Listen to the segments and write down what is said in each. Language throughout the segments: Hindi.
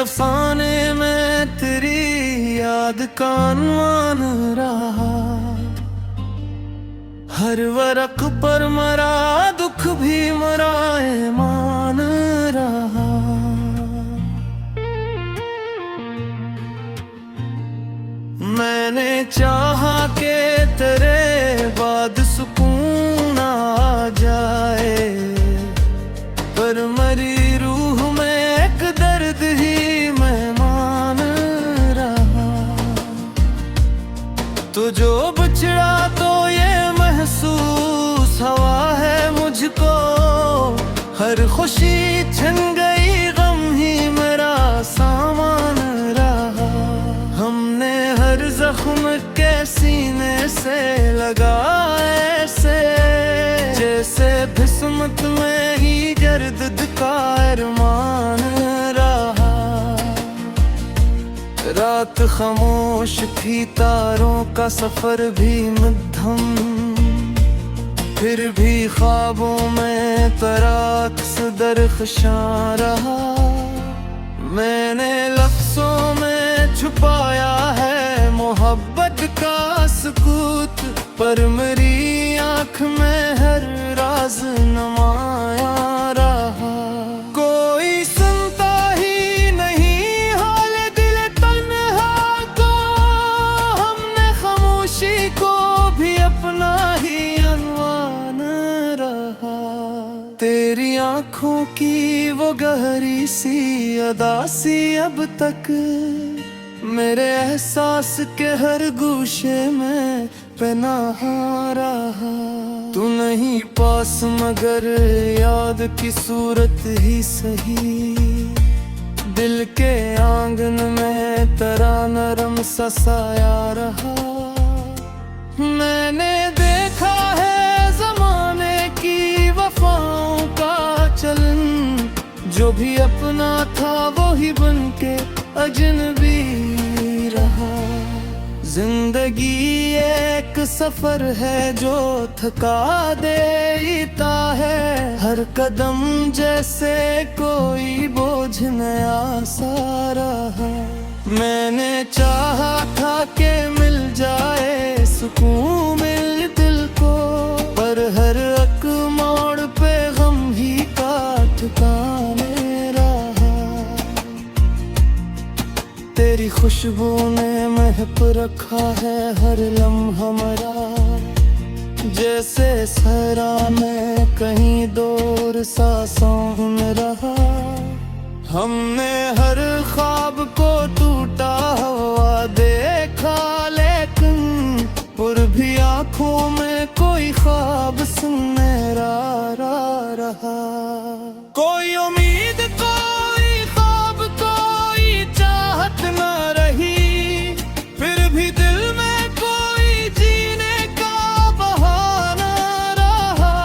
अफसाने में तेरी याद का अनवान रहा। हर वरक पर मरा दुख भी मरा मान रहा। मैंने चाहा के तेरे बाद सुकून आ जाए, पर मरी रूह में एक दर्द ही मैं मान रहा। तो जो बिछड़ा तो ये महसूस हवा है मुझको, हर खुशी छिन गई गम ही मेरा सामान रहा। हमने हर जख्म के सीने से लगा ऐसे, जैसे किस्मत में ही गर्द का अरमान रहा। रात खामोश थी, तारों का सफर भी मध्यम, फिर भी ख्वाबों में तराक्स दरख्शां रहा। मैंने लफ्ज़ों में छुपाया है मोहब्बत का सुकूत, पर मेरी आँख में हर राज नुमाया रहा। कोई सुनता ही नहीं हाल दिल तन्हा को, हमने खामोशी को भी अपना ही अनवान रहा। तेरी आँखों की वो गहरी सी अदा सी अब तक मेरे एहसास के हर गूशे में पनाहा रहा। तू नहीं पास मगर याद की सूरत ही सही, दिल के आंगन में तेरा नरम सा साया रहा। मैंने देखा है जमाने की वफाओं का चलन, जो भी अपना था वो ही बनके अजनबी रहा। जिंदगी एक सफर है जो थका देता है, हर कदम जैसे कोई बोझ नया सा रहा। मैंने चाहा था कि मिल जाए सुकून मिल दिल को, पर हर एक मोड़ पे गम ही का ठिकाने रहा। तेरी खुशबू ने महक रखा है हर लम्हा मरा, जैसे सहरा में कहीं दूर सा सुन रहा। हमने हर ख्वाब को टूटा हुआ देखा, लेकिन फिर भी आँखों में कोई ख्वाब सुनहरा रहा। कोई उम्मीद कोई ख्वाब कोई चाहत न रही, फिर भी दिल में कोई जीने का बहाना रहा।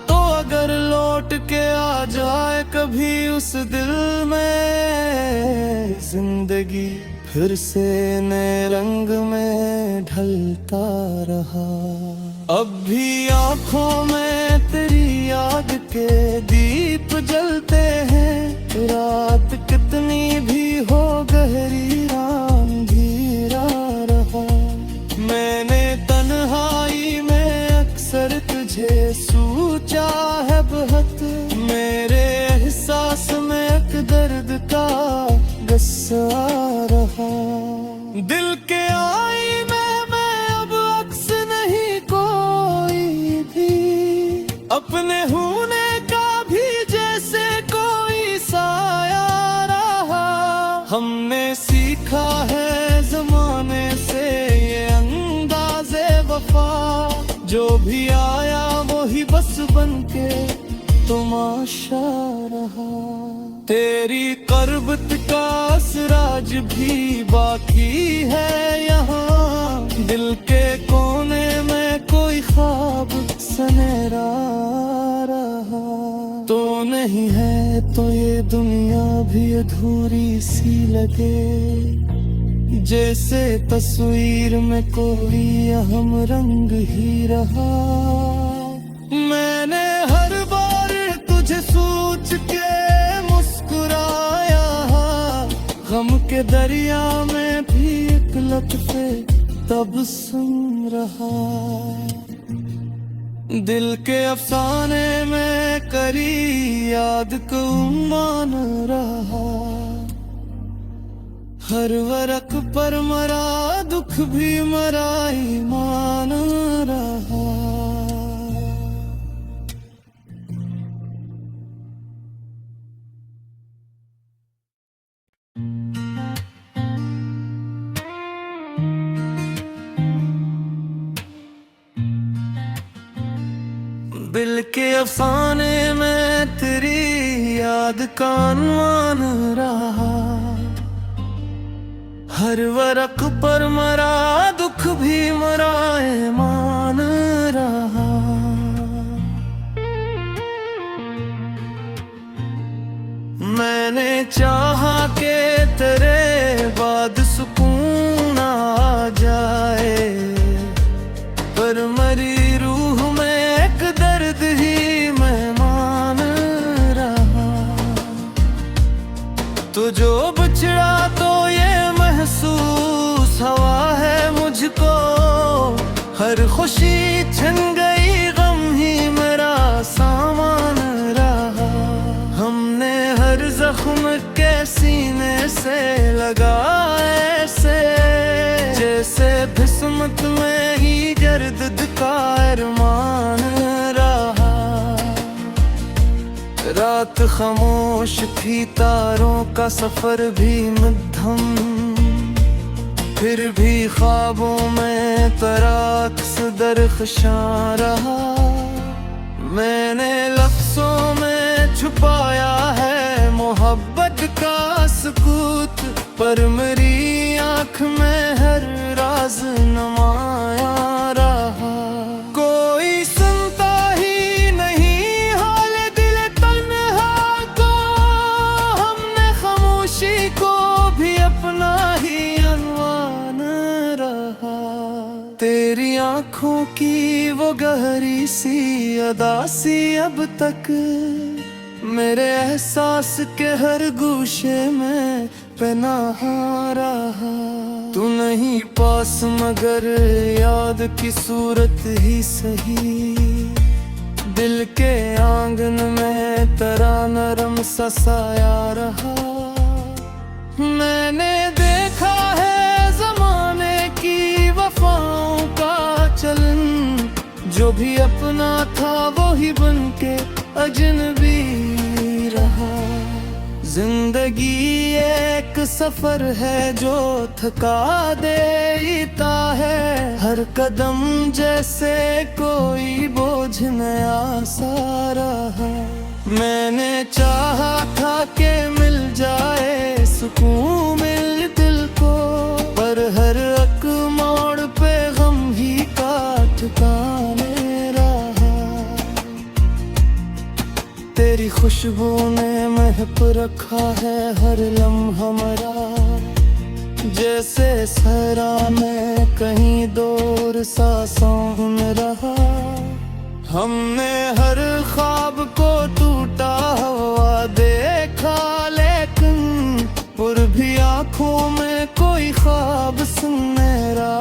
तो अगर लौट के आ जाए कभी उस दिल में, जिंदगी फिर से नए रंग में ढलता रहा। अब भी आँखों में तेरी याद के दीप जलते हैं, रात कितनी भी हो गहरी अंधेरा रहा। मैंने तन्हाई में अक्सर तुझे सोचा है बहुत, मेरे एहसास में एक दर्द का गुस्सा रहा। दिल के आई में मैं अब अक्स नहीं कोई भी, अपने होने का भी जैसे कोई साया रहा। हमने सीखा है जमाने से ये अंदाज़े वफा, जो भी आया वो ही बस बनके तमाशा रहा। तेरी करबत का असराज भी बाकी है यहाँ, दिल के कोने में कोई ख्वाब सनहरा रहा। तो नहीं है तो ये दुनिया भी अधूरी सी लगे, जैसे तस्वीर में कोई अहम रंग ही रहा। मैंने हर बार तुझे सोच के मुस्कुराया, गम के दरिया में भी एक लफ्ज़े तबस्सुम रहा। दिल के अफसाने में करी याद को मान रहा। हर वरक पर मरा दुख भी मरा ईमान रहा। दिल के अफसाने में तेरी याद का अनवान रहा। हर वरक पर मरा दुख भी मरा ईमान रहा। मैंने चाहा के तेरे बाद सुकून आ जाए, पर मरी रूह में एक दर्द ही मेहमान रहा। तो जो बिछड़ा तो ये महसूस हवा है मुझको, हर खुशी छिन गई गम ही मेरा सामान रहा। हमने हर जख्म के सीने से लगाए ऐसे, जैसे किस्मत में ही गर्द का अरमान रहा। रात खामोश थी तारों का सफर भी मध्यम, फिर भी ख्वाबों में तराक्स दरख्शां रहा। मैंने लफ्ज़ों में छुपाया है मोहब्बत का सुकूत, पर मेरी आँख में हर राज नुमाया रहा। कोई सुनता ही नहीं हाल दिल तन्हा को, हमने खामोशी को भी अपना ही अनवान रहा। तेरी आँखों की वो गहरी सी अदा सी अब तक मेरे एहसास के हर गूशे में पनाहा रहा। तू नहीं पास मगर याद की सूरत ही सही, दिल के आंगन में तेरा नरम सा साया रहा। मैंने देखा है ज़माने की वफाओं का चलन, जो भी अपना था वो ही बनके अजनबी रहा। जिंदगी एक सफर है जो थका देता है, हर कदम जैसे कोई बोझ नया सा रहा। मैंने चाहा था कि मिल जाए सुकून मिल दिल को, पर हर एक मोड़ पे गम ही का ठिकाने रहा। तेरी खुशबू ने महक रखा है हर लम्हा मेरा, जैसे सहरा में कहीं दूर सा सौन रहा। हमने हर ख्वाब को टूटा हुआ देखा, लेकिन फिर भी आँखों में कोई ख्वाब सुनहरा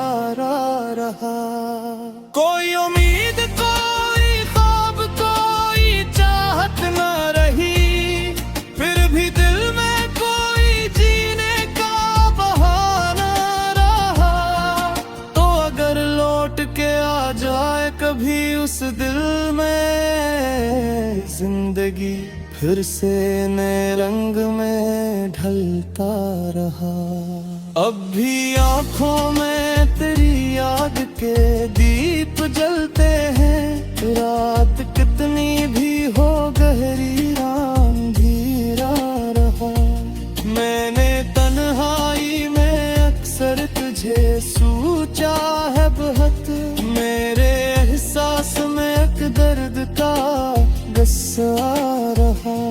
रहा। कोई उम्मीद कोई ख्वाब कोई चाहत न रही, फिर भी दिल में कोई जीने का बहाना रहा। तो अगर लौट के आ जाए कभी उस दिल में, जिंदगी फिर से नए रंग में ढलता रहा। अब भी आँखों में तेरी याद के दीप जलते हैं, रात कितनी भी हो गहरी अंधेरा रहा। मैंने तन्हाई में अक्सर तुझे सोचा है बहुत, मेरे एहसास में एक दर्द का गुस्सा रहा।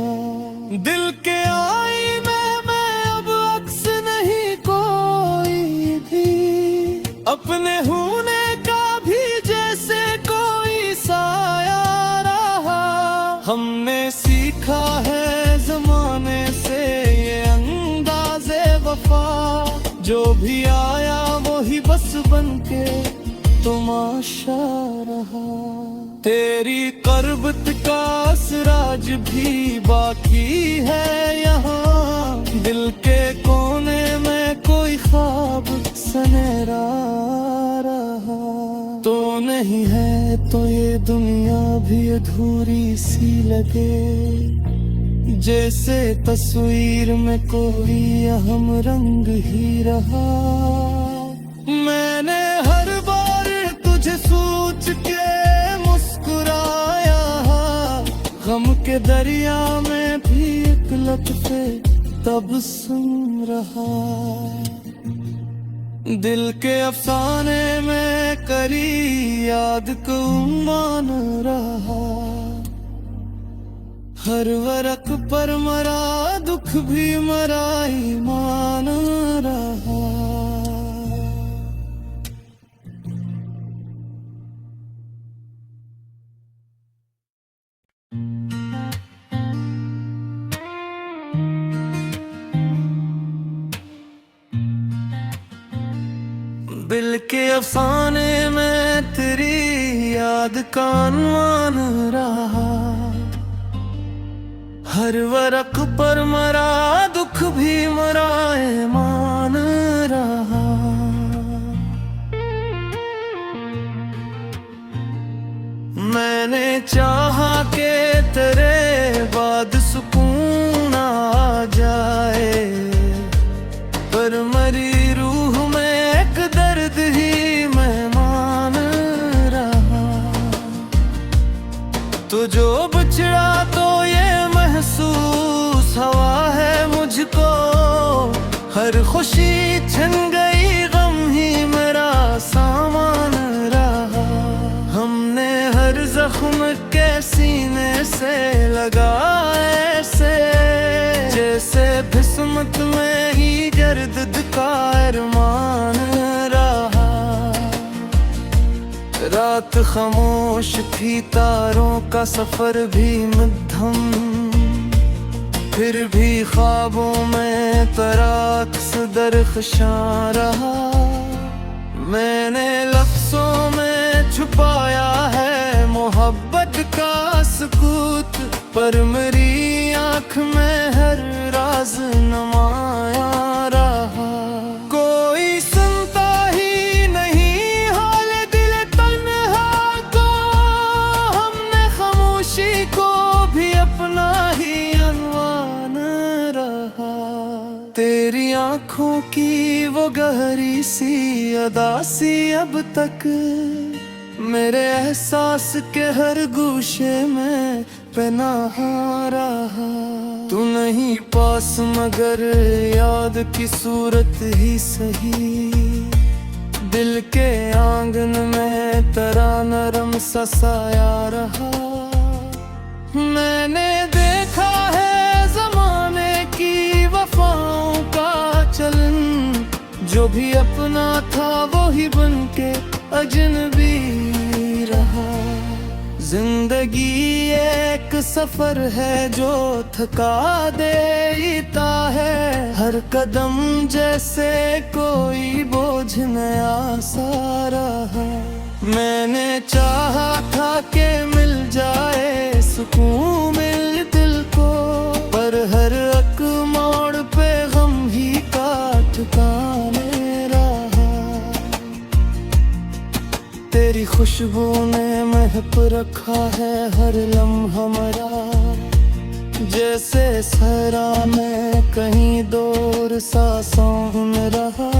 दिल के आईने में अब अक्स नहीं कोई भी, अपने होने का भी जैसे कोई साया रहा। हमने सीखा है जमाने से ये अंदाज़े जो भी आया वही बस बनके तमाशा रहा। तेरी करबत का असराज भी बाकी है यहाँ, दिल के कोने में कोई ख्वाब सनेरा रहा। तो नहीं है तो ये दुनिया भी अधूरी सी लगे, जैसे तस्वीर में कोई अहम रंग ही रहा। मैंने हर बार तुझे सोच के मुस्कुराया, गम के दरिया में भी एक लपटे तब सुन रहा। दिल के अफसाने में करी याद को मान रहा। हर वरक पर मरा दुख भी मरा ईमान रहा। दिल के अफसाने में तेरी याद का अनवान रहा। हर वरक पर मरा दुख भी मरा ईमान रहा। मैंने चाहा के तेरे बाद सुकून आ जाए, पर मरी रूह में एक दर्द ही मेहमान रहा। तो जो बिछड़ा तो ये महसूस हवा है मुझको, हर खुशी छिन गई गम ही मेरा सामान रहा। हमने हर जख्म के सीने से लगाए ऐसे, जैसे किस्मत में ही गर्द का अरमान रहा। रात खामोश थी, तारों का सफर भी मध्यम, फिर भी ख्वाबों में तराक्स दरख्शां रहा। मैंने लफ्ज़ों में छुपाया है मोहब्बत का सकूत, पर मेरी आँख में हर राज नुमाया रहा। कोई सुनता ही नहीं हाल दिल तन्हा को, हमने खामोशी को भी अपना ही अनवान रहा। तेरी आँखों की वो गहरी सी अदासी अब तक मेरे एहसास के हर गूशे में पनाहा रहा। तू नहीं पास मगर याद की सूरत ही सही, दिल के आंगन में तेरा नरम सा साया रहा। मैंने देखा है जमाने की वफाओं का चलन, जो भी अपना था वो ही बनके अजनबी रहा। जिंदगी एक सफर है जो थका देता है, हर कदम जैसे कोई बोझ नया सा रहा। मैंने चाहा था कि मिल जाए सुकून मिल दिल को, पर हर एक मोड़ पे गम ही का ठिकाने रहा। तेरी खुशबू ने महक रखा है हर लम्हा मेरा, जैसे सहरा में कहीं दूर सा सौन रहा।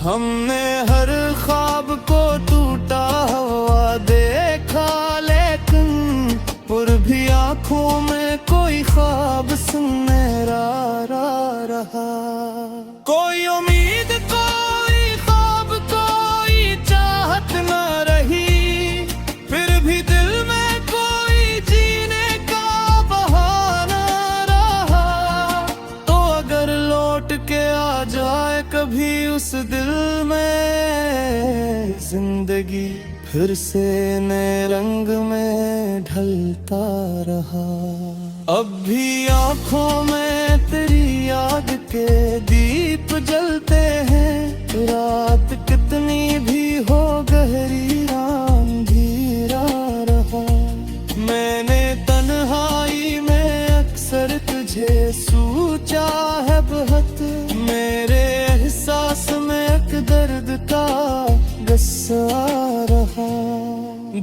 हमने हर ख्वाब को टूटा हुआ देखा, लेकिन फिर भी आँखों में कोई ख्वाब सुनहरा रहा। कोई उम्मीद कोई ख्वाब कोई चाहत न रही, फिर भी दिल में कोई जीने का बहाना रहा। तो अगर लौट के आ जाए कभी उस दिल में, जिंदगी फिर से नए रंग में ढलता रहा। अब भी आँखों में तेरी याद के दीप जलते हैं, रात कितनी भी हो गहरी, अंधेरा रहा। मैंने तन्हाई में अक्सर तुझे सोचा है बहुत, मेरे एहसास में एक दर्द का गुस्सा रहा।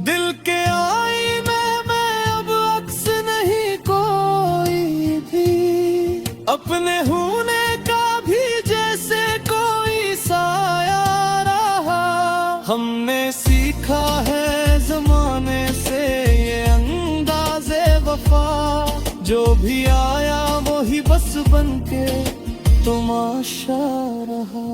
दिल के आईने में अब अक्स नहीं कोई भी, अपने होने का भी जैसे कोई साया रहा। हमने सीखा है जमाने से ये अंदाज़े वफा, जो भी आया वो ही बस बनके तमाशा रहा।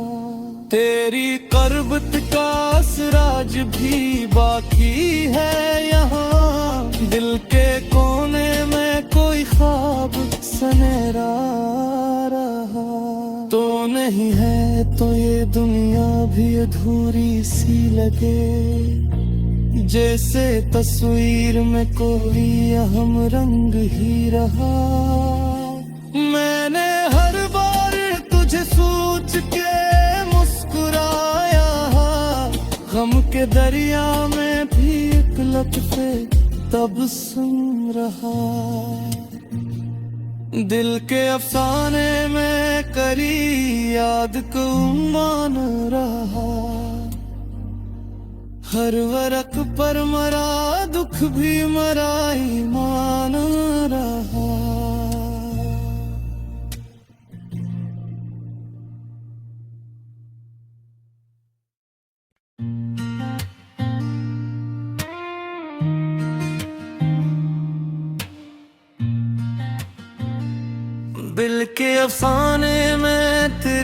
तेरी करबत का असराज भी बाकी है यहाँ, दिल के कोने में कोई ख्वाब सनेरा रहा। तो नहीं है तो ये दुनिया भी अधूरी सी लगे, जैसे तस्वीर में कोई अहम रंग ही रहा। मैंने हर बार तुझे सोच के मुस्कुराया, गम के दरिया में भी एक लपटे तब सुन रहा। दिल के अफसाने में करी याद को मान रहा, हर वरक पर मरा दुख भी मरा ईमान रहा। दिल के अफसाने में तेरी